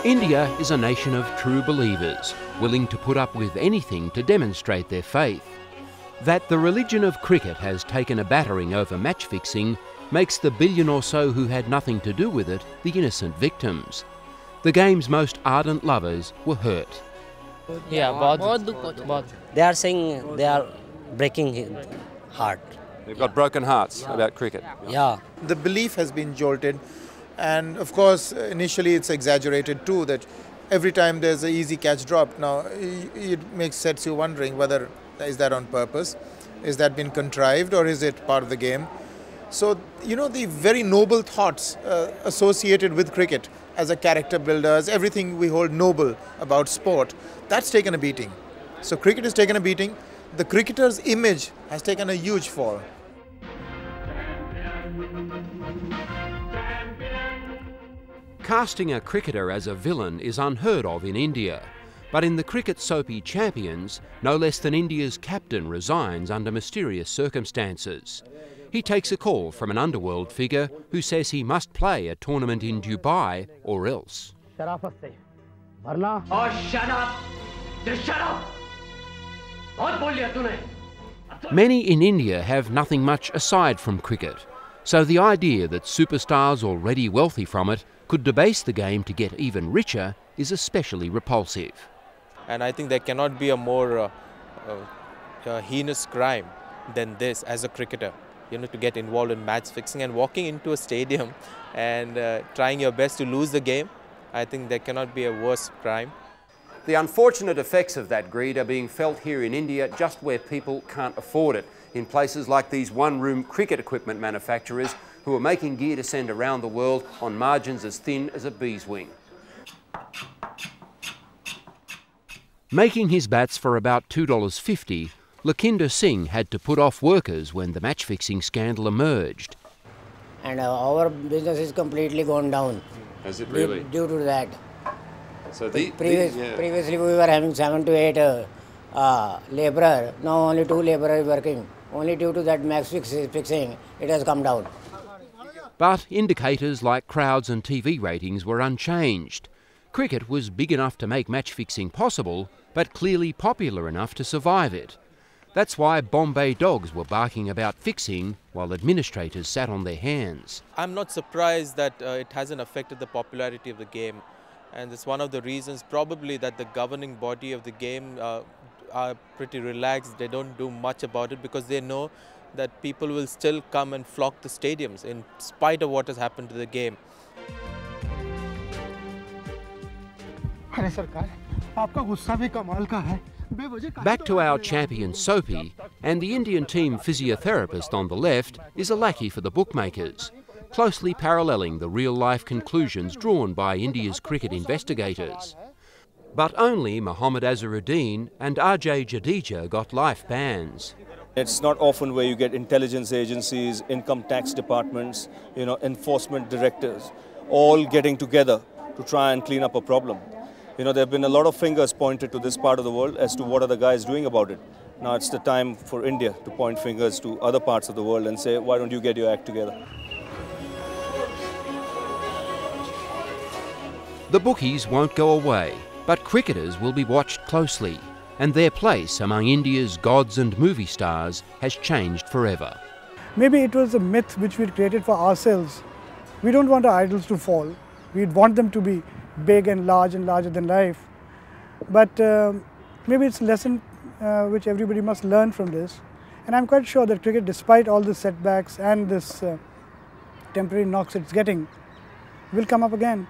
India is a nation of true believers, willing to put up with anything to demonstrate their faith. That the religion of cricket has taken a battering over match fixing makes the billion or so who had nothing to do with it the innocent victims. The game's most ardent lovers were hurt. They are saying they are breaking his heart. They've got broken hearts about cricket. Yeah. The belief has been jolted, and of course initially it's exaggerated too, that every time there's an easy catch drop. Now it sets you wondering whether is that on purpose, is that been contrived, or is it part of the game? So the very noble thoughts associated with cricket as a character builder, as everything we hold noble about sport, that's taken a beating. So cricket has taken a beating. The cricketer's image has taken a huge fall. Casting a cricketer as a villain is unheard of in India, but in the cricket soapy Champions, no less than India's captain resigns under mysterious circumstances. He takes a call from an underworld figure who says he must play a tournament in Dubai or else. Shut up! Shut up! Many in India have nothing much aside from cricket, so the idea that superstars already wealthy from it could debase the game to get even richer is especially repulsive. And I think there cannot be a more heinous crime than this as a cricketer. To get involved in match fixing and walking into a stadium and trying your best to lose the game. I think there cannot be a worse crime. The unfortunate effects of that greed are being felt here in India just where people can't afford it, in places like these one-room cricket equipment manufacturers who are making gear to send around the world on margins as thin as a bee's wing. Making his bats for about $2.50, Lakinder Singh had to put off workers when the match-fixing scandal emerged. And our business is completely gone down. Has it really? Due to that. So previously we were having 7 to 8 labourers. Now only 2 labourers working. Only due to that match fixing, it has come down. But indicators like crowds and TV ratings were unchanged. Cricket was big enough to make match-fixing possible, but clearly popular enough to survive it. That's why Bombay dogs were barking about fixing while administrators sat on their hands. I'm not surprised that it hasn't affected the popularity of the game. And it's one of the reasons probably that the governing body of the game are pretty relaxed. They don't do much about it because they know that people will still come and flock the stadiums in spite of what has happened to the game. Back to our champion Soapy, and the Indian team physiotherapist on the left is a lackey for the bookmakers, closely paralleling the real-life conclusions drawn by India's cricket investigators. But only Mohammad Azharuddin and RJ Jadeja got life bans. It's not often where you get intelligence agencies, income tax departments, enforcement directors, all getting together to try and clean up a problem. There have been a lot of fingers pointed to this part of the world as to what are the guys doing about it. Now it's the time for India to point fingers to other parts of the world and say, why don't you get your act together? The bookies won't go away, but cricketers will be watched closely, and their place among India's gods and movie stars has changed forever. Maybe it was a myth which we created for ourselves. We don't want our idols to fall. We want them to be big and larger than life. But maybe it's a lesson which everybody must learn from this. And I'm quite sure that cricket, despite all the setbacks and this temporary knocks it's getting, will come up again.